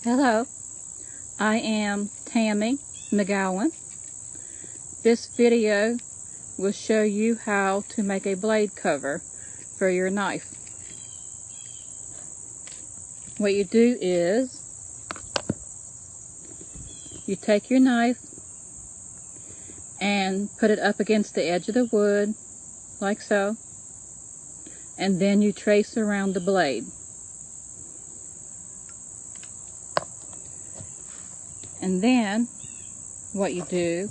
Hello, I am Tammy McGowan. This video will show you how to make a blade cover for your knife. What you do is you take your knife and put it up against the edge of the wood like so, and then you trace around the blade. And then what you do,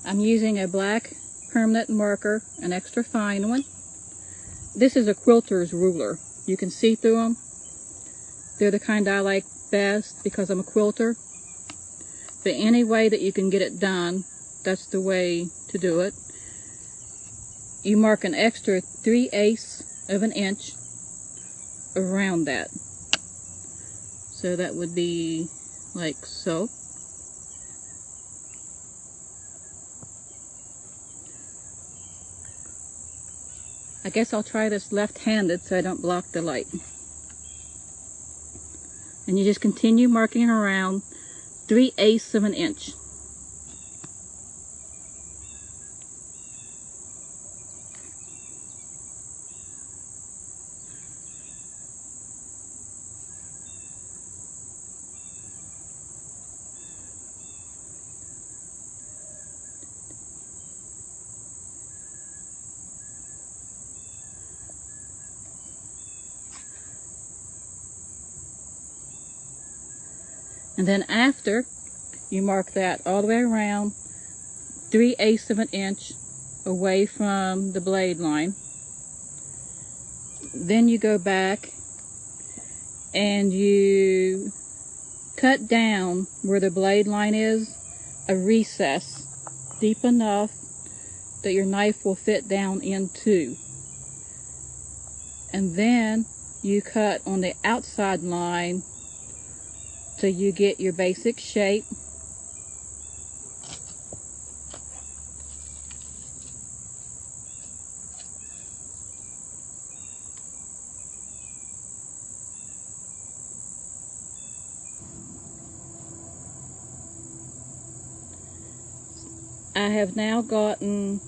I'm using a black permanent marker, an extra fine one. This is a quilter's ruler. You can see through them. They're the kind I like best because I'm a quilter. But any way that you can get it done, that's the way to do it. You mark an extra 3/8 of an inch around that. So that would be like so. I guess I'll try this left-handed so I don't block the light. And you just continue marking around 3/8 of an inch. And then after you mark that all the way around 3/8 of an inch away from the blade line, then you go back and you cut down where the blade line is a recess deep enough that your knife will fit down into. And then you cut on the outside line so you get your basic shape. I have now gotten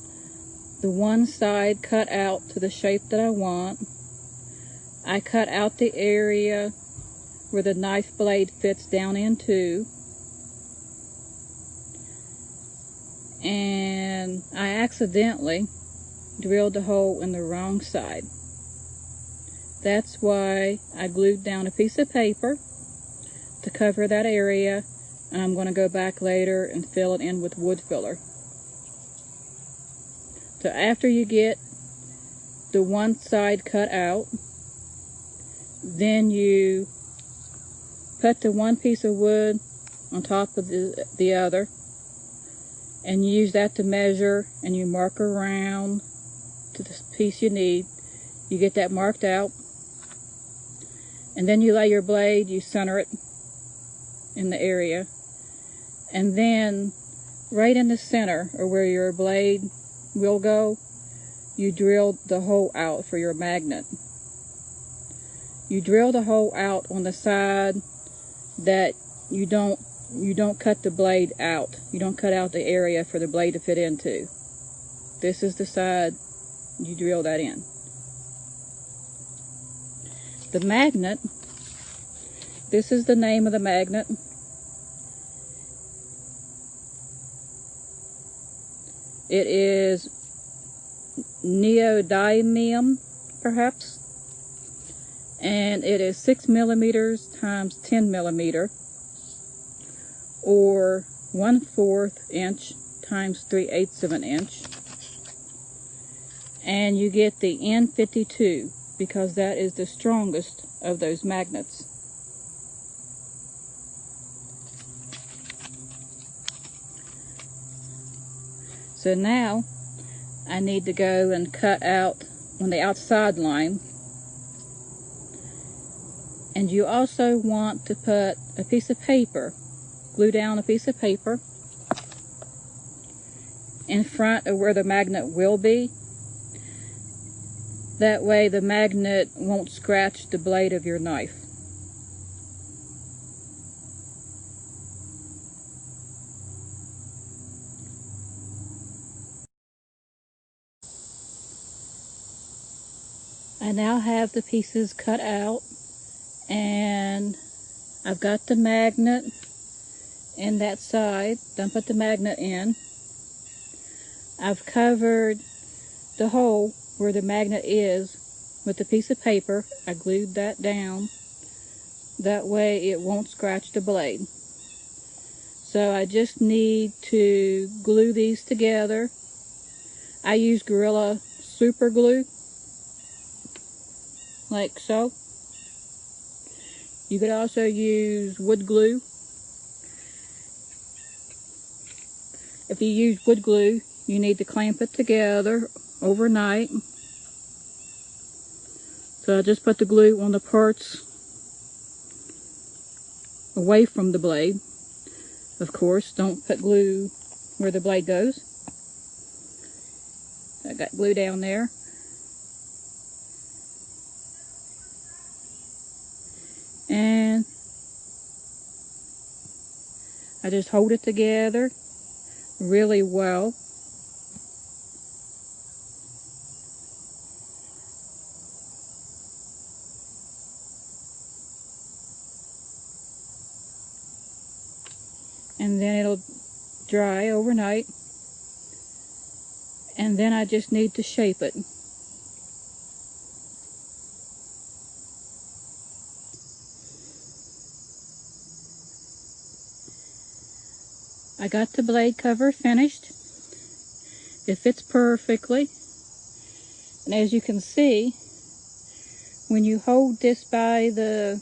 the one side cut out to the shape that I want. I cut out the area where the knife blade fits down into, and I accidentally drilled a hole in the wrong side. That's why I glued down a piece of paper to cover that area, and I'm going to go back later and fill it in with wood filler. So after you get the one side cut out, then you put the one piece of wood on top of the other, and you use that to measure, and you mark around to the piece you need. You get that marked out, and then you lay your blade, you center it in the area, and then right in the center, or where your blade will go, you drill the hole out for your magnet. You drill the hole out on the side that you don't cut the blade out. You don't cut out the area for the blade to fit into. This is the side you drill that in. The magnet, this is the name of the magnet. It is neodymium, perhaps, and it is 6 millimeters times 10 millimeter, or 1/4 inch times 3/8 of an inch, and you get the N52 because that is the strongest of those magnets. So now I need to go and cut out on the outside line. And you also want to put a piece of paper, glue down a piece of paper in front of where the magnet will be. That way the magnet won't scratch the blade of your knife. I now have the pieces cut out, and I've got the magnet in that side. Don't put the magnet in. I've covered the hole where the magnet is with a piece of paper. I glued that down. That way it won't scratch the blade. So I just need to glue these together. I use Gorilla Super Glue, like so. You could also use wood glue. If you use wood glue, you need to clamp it together overnight. So I just put the glue on the parts away from the blade. Of course, don't put glue where the blade goes. I got glue down there. And I just hold it together really well. And then it'll dry overnight. And then I just need to shape it. I got the blade cover finished. It fits perfectly. And as you can see, when you hold this by the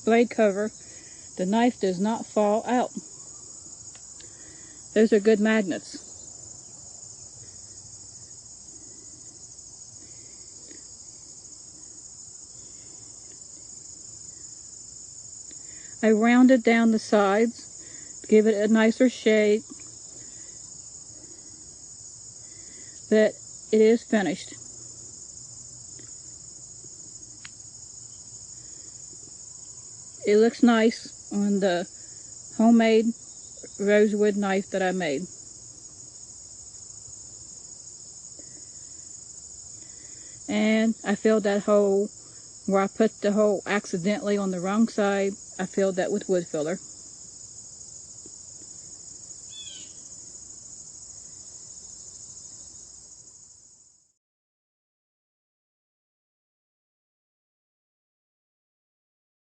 blade cover, the knife does not fall out. Those are good magnets. I rounded down the sides to give it a nicer shape, but it is finished. It looks nice on the homemade rosewood knife that I made. And I filled that hole where I put the hole accidentally on the wrong side. I filled that with wood filler.